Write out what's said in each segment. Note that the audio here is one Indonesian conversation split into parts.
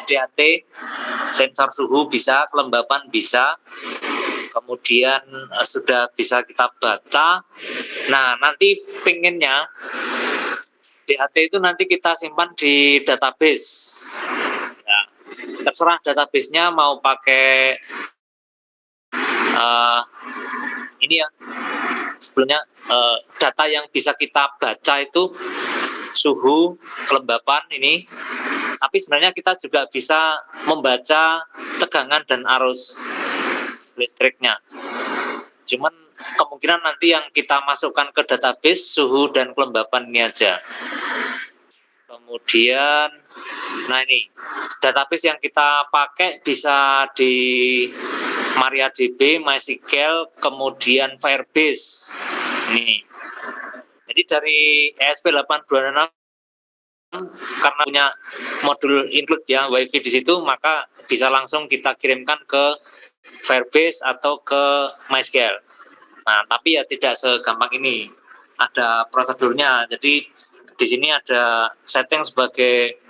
DHT, sensor suhu bisa, kelembapan bisa, kemudian sudah bisa kita baca. Nah, nanti pengennya DHT itu nanti kita simpan di database. Nah, terserah databasenya mau pakai ini ya, sebelumnya data yang bisa kita baca itu suhu, kelembapan ini, tapi sebenarnya kita juga bisa membaca tegangan dan arus listriknya. Cuman kemungkinan nanti yang kita masukkan ke database suhu dan kelembapan ini aja. Kemudian, nah ini database yang kita pakai bisa di MariaDB, MySQL, kemudian Firebase. Nih. Jadi dari ESP8266 karena punya modul include ya WiFi di situ, maka bisa langsung kita kirimkan ke Firebase atau ke MySQL. Nah, tapi ya tidak segampang ini. Ada prosedurnya. Jadi di sini ada setting sebagai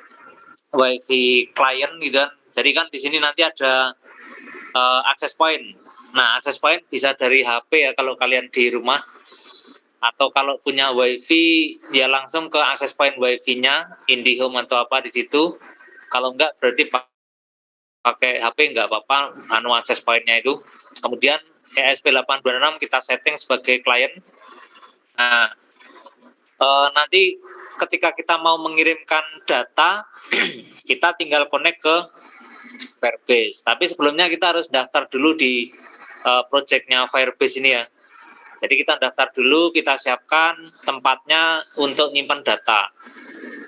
WiFi client gitu kan. Jadi kan di sini nanti ada access point. Nah, access point bisa dari HP ya kalau kalian di rumah, atau kalau punya WiFi ya langsung ke access point WiFi-nya, IndiHome atau apa di situ. Kalau enggak berarti pakai HP enggak apa-apa, access point-nya itu. Kemudian ESP8266 kita setting sebagai client. Nah, nanti ketika kita mau mengirimkan data, kita tinggal connect ke Firebase. Tapi sebelumnya kita harus daftar dulu di projectnya Firebase ini ya. Jadi kita daftar dulu, kita siapkan tempatnya untuk nyimpan data.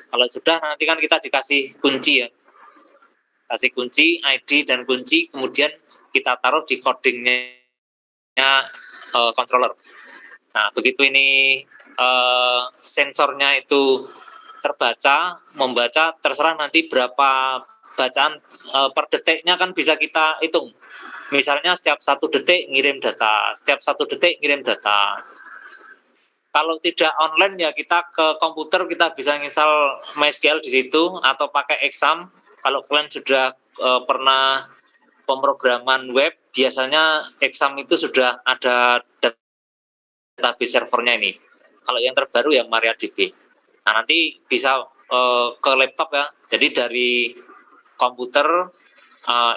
Kalau sudah nanti kan kita dikasih kunci ya. Kasih kunci, ID dan kunci, kemudian kita taruh di codingnya controller. Nah, begitu ini sensornya itu terbaca, membaca, terserah nanti berapa bacaan per detiknya kan bisa kita hitung. Misalnya setiap 1 detik ngirim data, setiap 1 detik ngirim data. Kalau tidak online ya kita ke komputer, kita bisa install MySQL di situ atau pakai Exam. Kalau kalian sudah pernah pemrograman web, biasanya Exam itu sudah ada database servernya ini. Kalau yang terbaru ya MariaDB. Nah, nanti bisa ke laptop ya. Jadi dari komputer,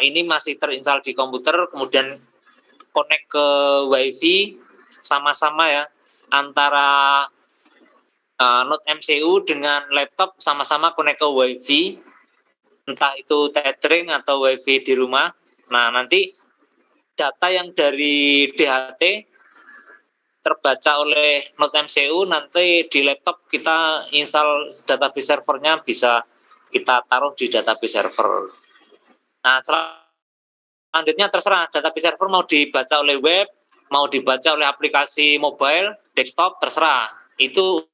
ini masih terinstall di komputer, kemudian connect ke WiFi sama-sama ya, antara Node MCU dengan laptop sama-sama connect ke WiFi, entah itu tethering atau WiFi di rumah. Nah, nanti data yang dari DHT terbaca oleh Node MCU, nanti di laptop kita install database servernya, bisa kita taruh di database server. Nah, selanjutnya terserah database server mau dibaca oleh web, mau dibaca oleh aplikasi mobile, desktop, terserah. Itu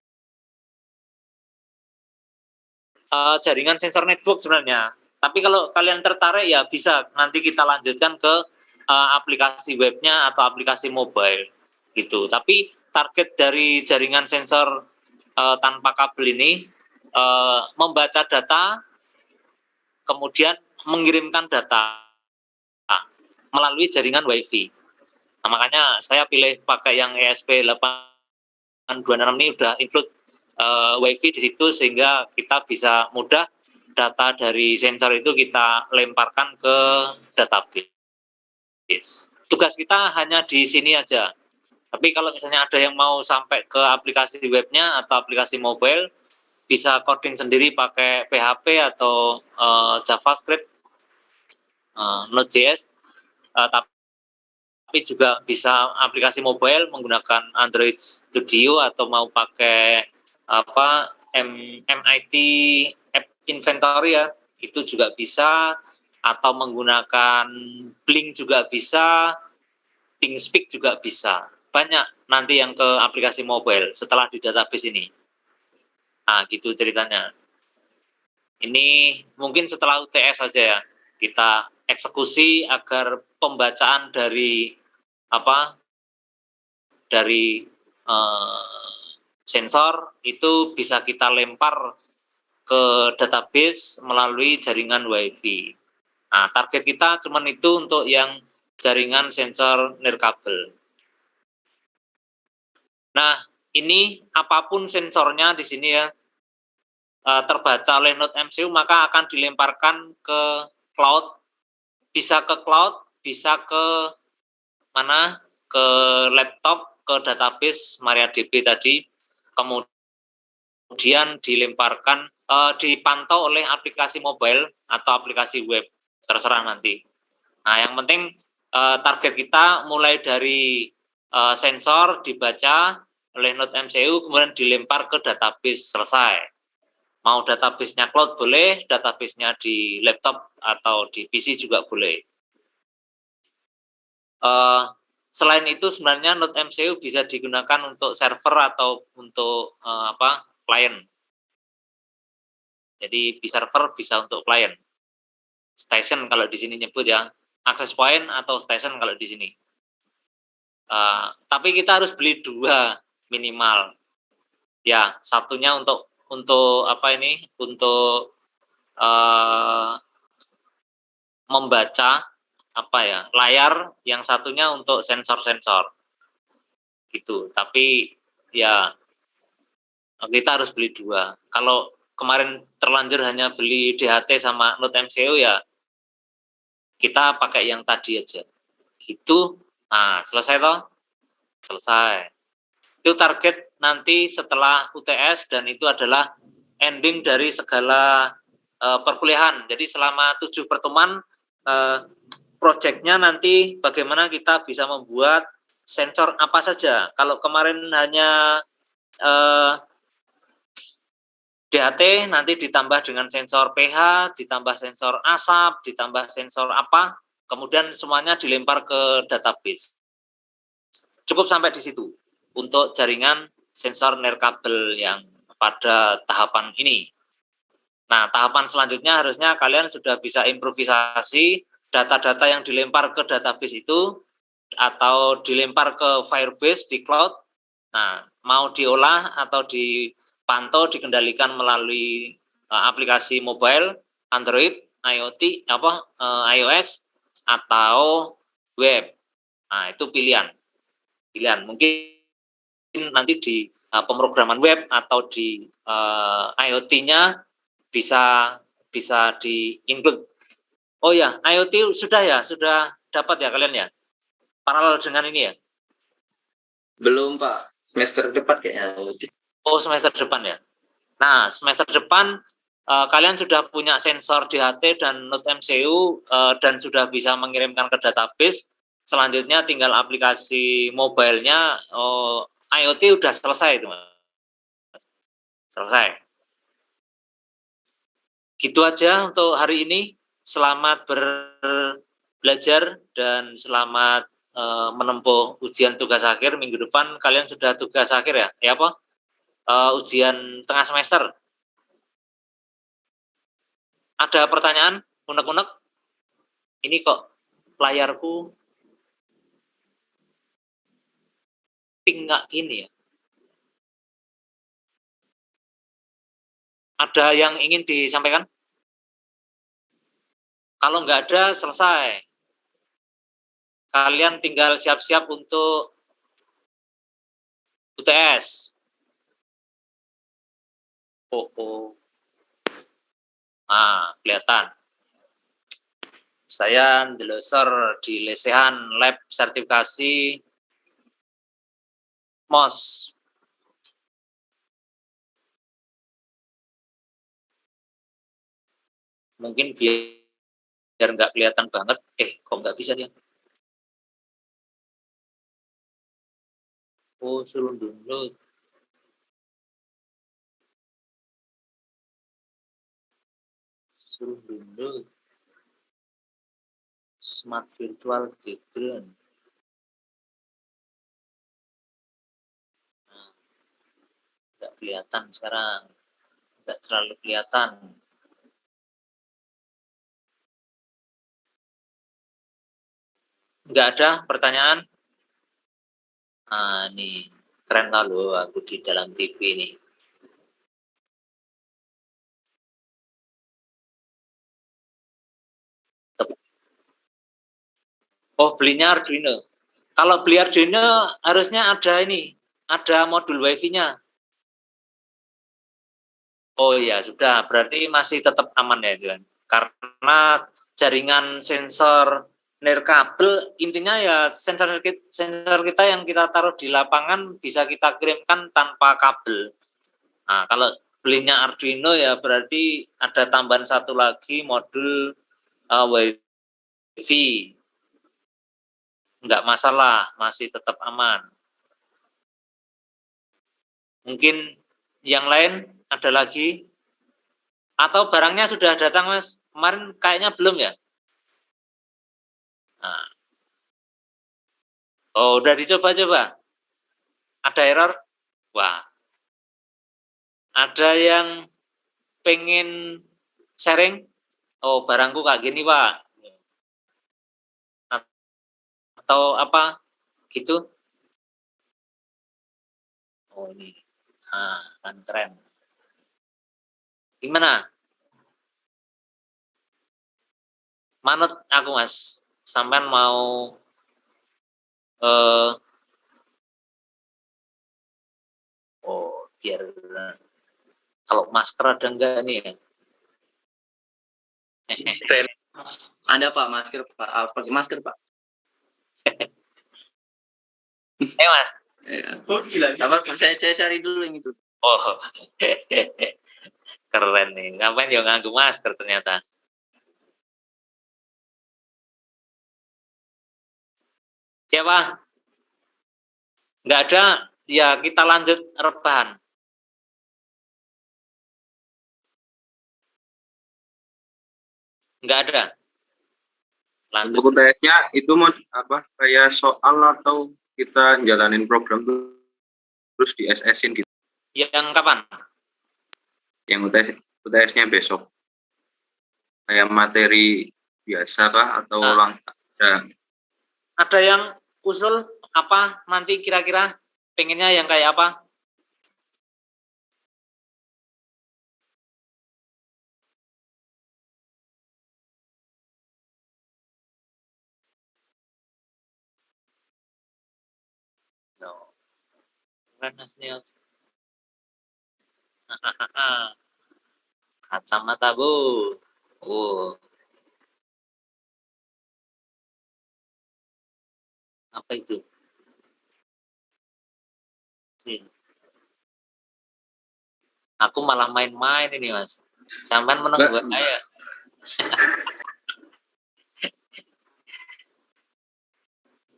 jaringan sensor network sebenarnya. Tapi kalau kalian tertarik ya bisa nanti kita lanjutkan ke aplikasi webnya atau aplikasi mobile gitu. Tapi target dari jaringan sensor tanpa kabel ini membaca data, kemudian mengirimkan data melalui jaringan WiFi. Nah, makanya saya pilih pakai yang ESP8266 ini udah include WiFi di situ, sehingga kita bisa mudah data dari sensor itu kita lemparkan ke database. Tugas kita hanya di sini aja. Tapi kalau misalnya ada yang mau sampai ke aplikasi webnya atau aplikasi mobile, bisa coding sendiri pakai PHP atau JavaScript, Node.js, tapi juga bisa aplikasi mobile menggunakan Android Studio atau mau pakai MIT App Inventory ya, itu juga bisa, atau menggunakan Blink juga bisa, ThinkSpeak juga bisa. Banyak nanti yang ke aplikasi mobile setelah di database ini. Nah, gitu ceritanya. Ini mungkin setelah UTS saja ya, kita eksekusi agar pembacaan dari sensor itu bisa kita lempar ke database melalui jaringan WiFi. Nah, target kita cuman itu untuk yang jaringan sensor nirkabel. Nah, ini apapun sensornya di sini ya, terbaca oleh Node MCU, maka akan dilemparkan ke cloud, bisa ke cloud, bisa ke mana, ke laptop, ke database MariaDB tadi, kemudian dilemparkan, dipantau oleh aplikasi mobile atau aplikasi web, terserah nanti. Nah, yang penting target kita mulai dari sensor dibaca oleh Node MCU, kemudian dilempar ke database, selesai. Mau database-nya cloud boleh, database-nya di laptop atau di PC juga boleh. Selain itu sebenarnya Node MCU bisa digunakan untuk server atau untuk klien. Jadi di server bisa untuk klien. Station kalau di sini nyebut ya, access point atau station kalau di sini. Tapi kita harus beli 2 minimal. Ya, satunya untuk membaca layar, yang satunya untuk sensor-sensor. Gitu. Tapi ya kita harus beli 2. Kalau kemarin terlanjur hanya beli DHT sama Node MCU, ya kita pakai yang tadi aja. Gitu. Nah, selesai toh? Selesai. Itu target nanti setelah UTS, dan itu adalah ending dari segala perkuliahan. Jadi selama 7 pertemuan proyeknya nanti bagaimana kita bisa membuat sensor apa saja. Kalau kemarin hanya DHT, nanti ditambah dengan sensor pH, ditambah sensor asap, ditambah sensor apa, kemudian semuanya dilempar ke database. Cukup sampai di situ untuk jaringan sensor nirkabel yang pada tahapan ini. Nah, tahapan selanjutnya harusnya kalian sudah bisa improvisasi data-data yang dilempar ke database itu atau dilempar ke Firebase di cloud. Nah, mau diolah atau dipantau, dikendalikan melalui aplikasi mobile, Android, IoT, iOS atau web. Nah, itu pilihan. Mungkin nanti di pemrograman web atau di IoT-nya bisa di-include. Oh ya, IoT sudah dapat ya kalian ya? Paralel dengan ini ya? Belum, Pak. Semester depan kayaknya. Oh, semester depan ya? Nah, semester depan kalian sudah punya sensor DHT dan Node MCU dan sudah bisa mengirimkan ke database. Selanjutnya tinggal aplikasi mobile-nya, IoT udah selesai itu, Mas. Selesai. Gitu aja untuk hari ini. Selamat belajar dan selamat menempuh ujian tugas akhir. Minggu depan kalian sudah tugas akhir ya? Ya apa? Ujian tengah semester. Ada pertanyaan? Unek-unek? Ini kok layarku pink nggak gini ya? Ada yang ingin disampaikan? Kalau nggak ada, selesai. Kalian tinggal siap-siap untuk UTS. Oh. Nah, kelihatan. Saya ndelosor di lesehan lab sertifikasi MOS. Mungkin biar nggak kelihatan banget. Kok nggak bisa dia? Oh, suruh download. Smart virtual background. Nah, nggak kelihatan sekarang. Nggak terlalu kelihatan. Nggak ada pertanyaan? Nih, keren kalau aku di dalam TV nih. Oh, belinya Arduino. Kalau beli Arduino harusnya ada ini, ada modul WiFi-nya. Oh iya, sudah. Berarti masih tetap aman ya, Juan. Karena jaringan sensor nirkabel, intinya ya sensor kita yang kita taruh di lapangan bisa kita kirimkan tanpa kabel. Nah, kalau belinya Arduino ya berarti ada tambahan satu lagi modul WiFi. Enggak masalah, masih tetap aman. Mungkin yang lain ada lagi? Atau barangnya sudah datang, Mas? Kemarin kayaknya belum ya? Nah. Oh, udah dicoba-coba? Ada error? Wah, ada yang pengen sharing? Oh, barangku kayak gini, Pak. Atau apa gitu? Oh, ini. Nah, kan keren. Gimana? Manut aku, Mas. Sampai mau biar kalau masker ada enggak nih ya? Ada Pak masker Pak, pakai masker Pak. Mas. Oh gila. Sabar Pak, saya cari dulu yang itu. Oh, keren nih. Ngapain ya nganggu masker ternyata? Siapa? Nggak ada, ya kita lanjut rebahan. Nggak ada. Lanjut. Untuk UTS-nya itu mau apa? Kayak soal atau kita jalanin program terus di SS-in gitu? Yang kapan? Yang UTS-nya besok. Kayak materi biasa kah atau langsung? Ada yang usul apa nanti kira-kira pengennya yang kayak apa? No. Kacamata Bu. Oh, apa itu? Aku malah main-main ini, Mas. Sampai menunggu saya.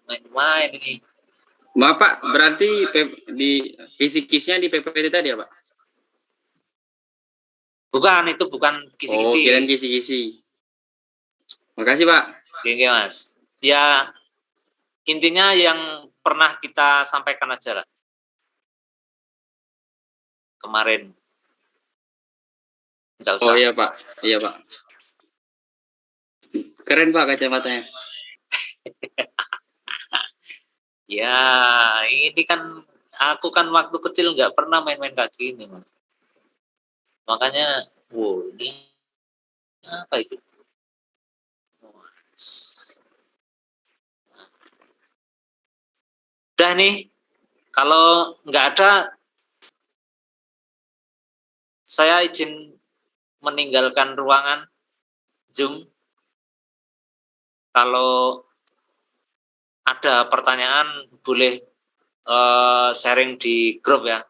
Main-main ini. Bapak berarti di kisi-kisnya di PPT tadi ya Pak? Bukan, itu bukan kisi-kisi. Oh, kirain kisi-kisi. Makasih Pak. Oke, Mas. Ya, intinya yang pernah kita sampaikan aja lah. Kemarin. Enggak usah. Oh iya Pak. Iya Pak. Keren Pak kacamatanya. Ya, ini kan aku kan waktu kecil nggak pernah main-main kayak gini, Mas. Makanya, wow, ini apa itu? Udah nih, kalau nggak ada, saya izin meninggalkan ruangan Zoom. Kalau ada pertanyaan, boleh sharing di grup ya.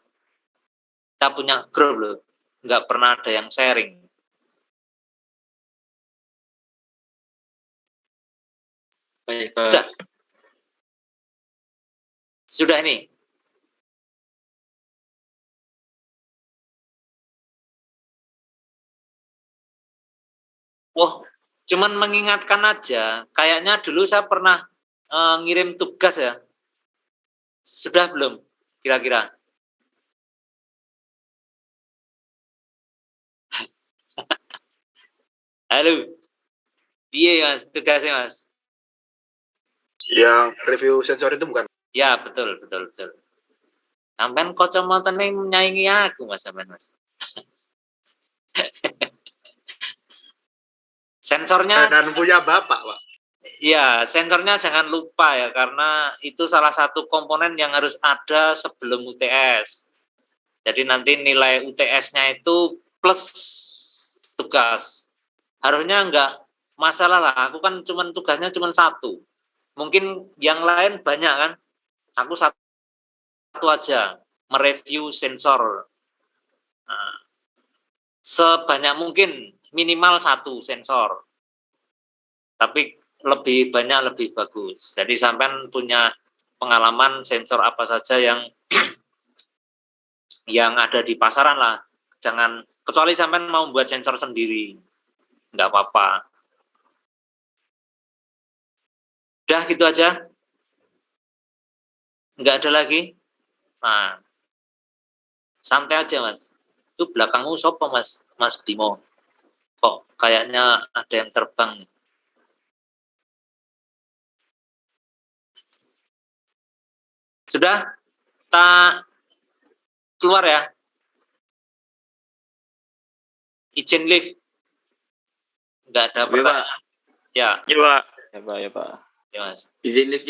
Kita punya grup loh, nggak pernah ada yang sharing. Baik Pak. Sudah nih. Wah, cuman mengingatkan aja. Kayaknya dulu saya pernah ngirim tugas ya. Sudah belum? Kira-kira? Halo. Iya Mas, tugasnya Mas. Yang review sensor itu bukan? Ya, betul. Sampean kacamata ning nyaingi aku Mas sampean Mas. Sensornya Dan punya Bapak, Pak. Ya, sensornya jangan lupa ya, karena itu salah satu komponen yang harus ada sebelum UTS. Jadi nanti nilai UTS-nya itu plus tugas. Harusnya enggak masalah lah, aku kan tugasnya cuma satu. Mungkin yang lain banyak kan, aku satu aja, mereview sensor. Nah, sebanyak mungkin, minimal satu sensor. Tapi lebih banyak lebih bagus. Jadi sampean punya pengalaman sensor apa saja yang ada di pasaran lah. Jangan, kecuali sampean mau buat sensor sendiri, nggak apa-apa. Udah gitu aja, nggak ada lagi. Nah, santai aja mas. Itu belakangmu sopo mas, Mas Bimo? Kok kayaknya ada yang terbang? Sudah, tak keluar ya, izin lift. Nggak ada pertanyaan. Ya, Ya Pak. Ya Pak, ya Pak. ya mas. Izin lift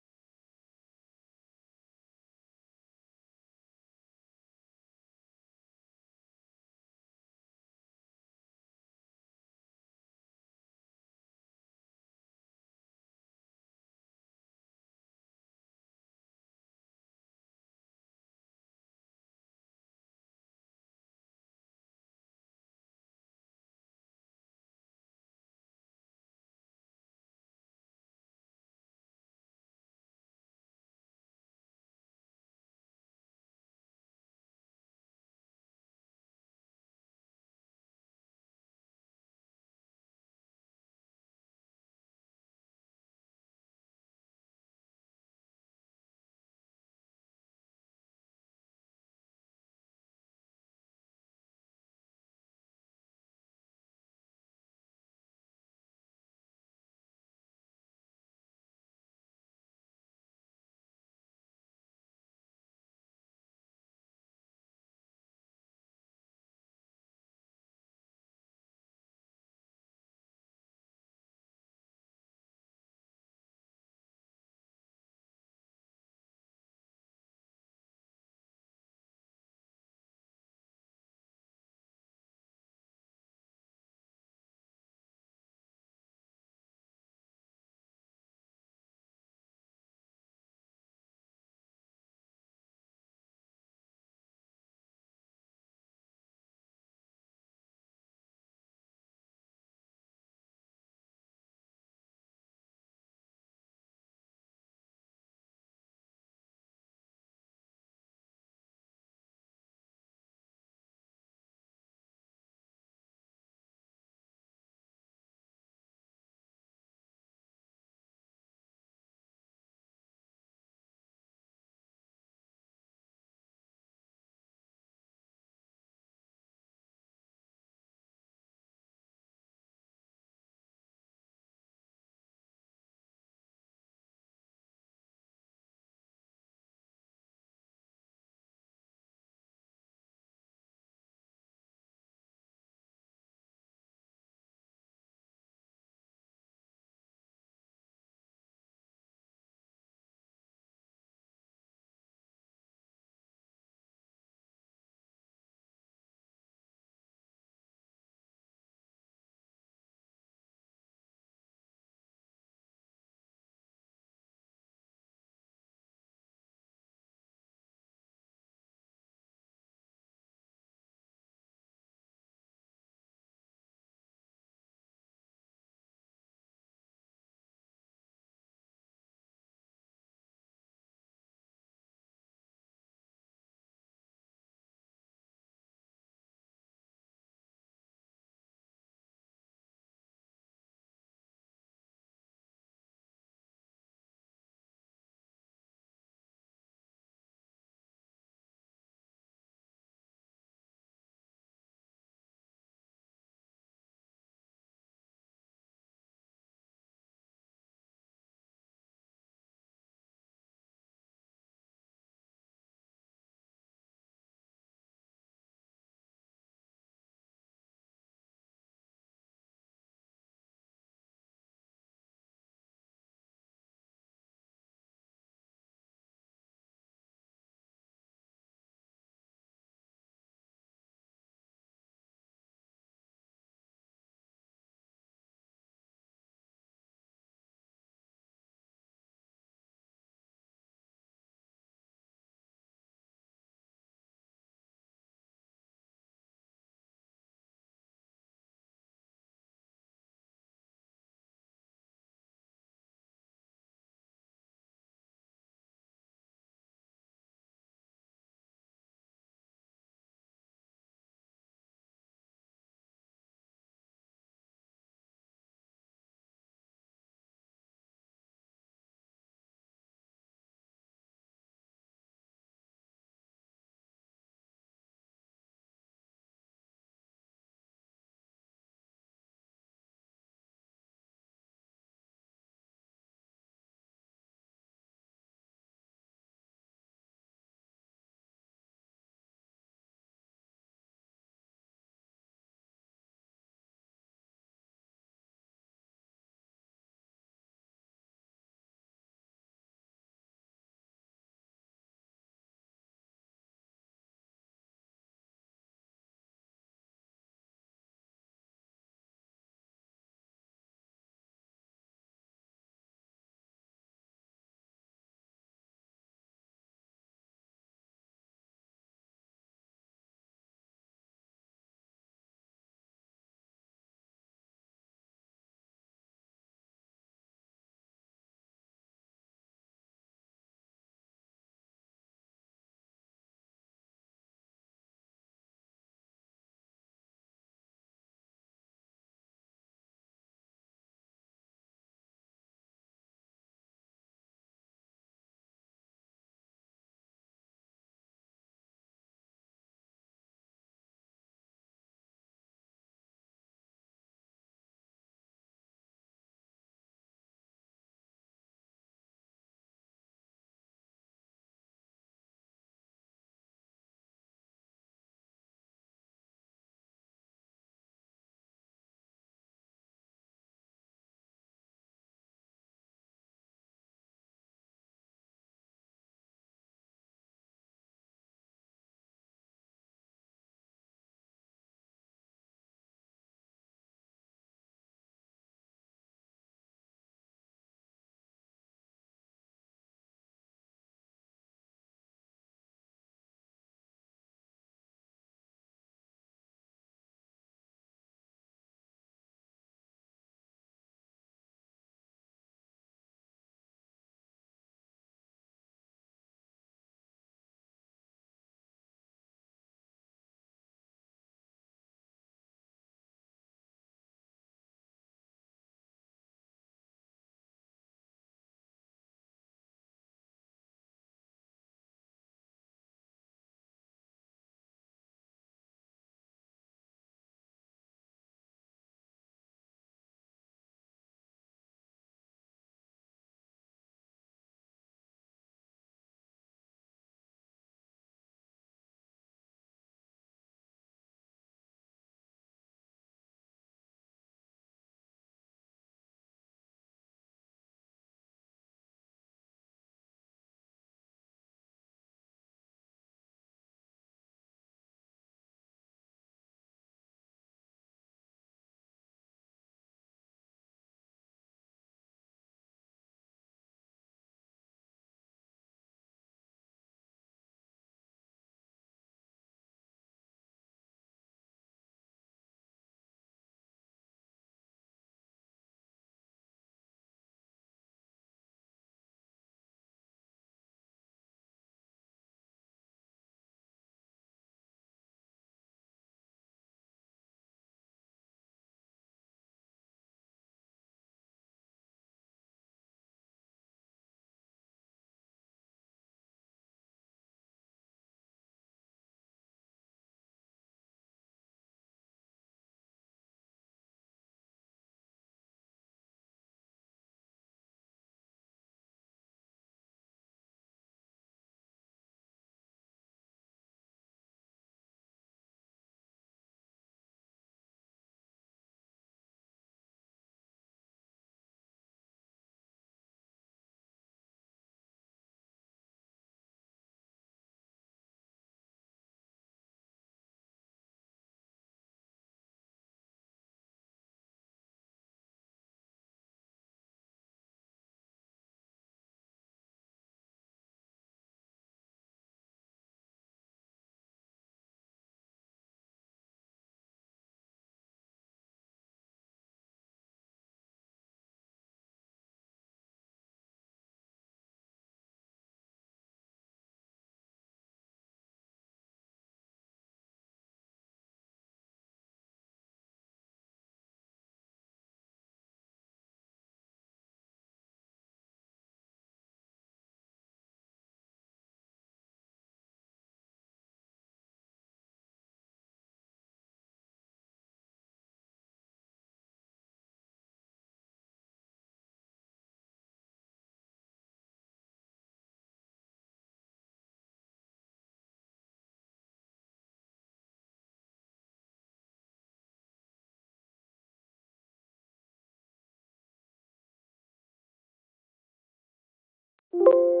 Pak.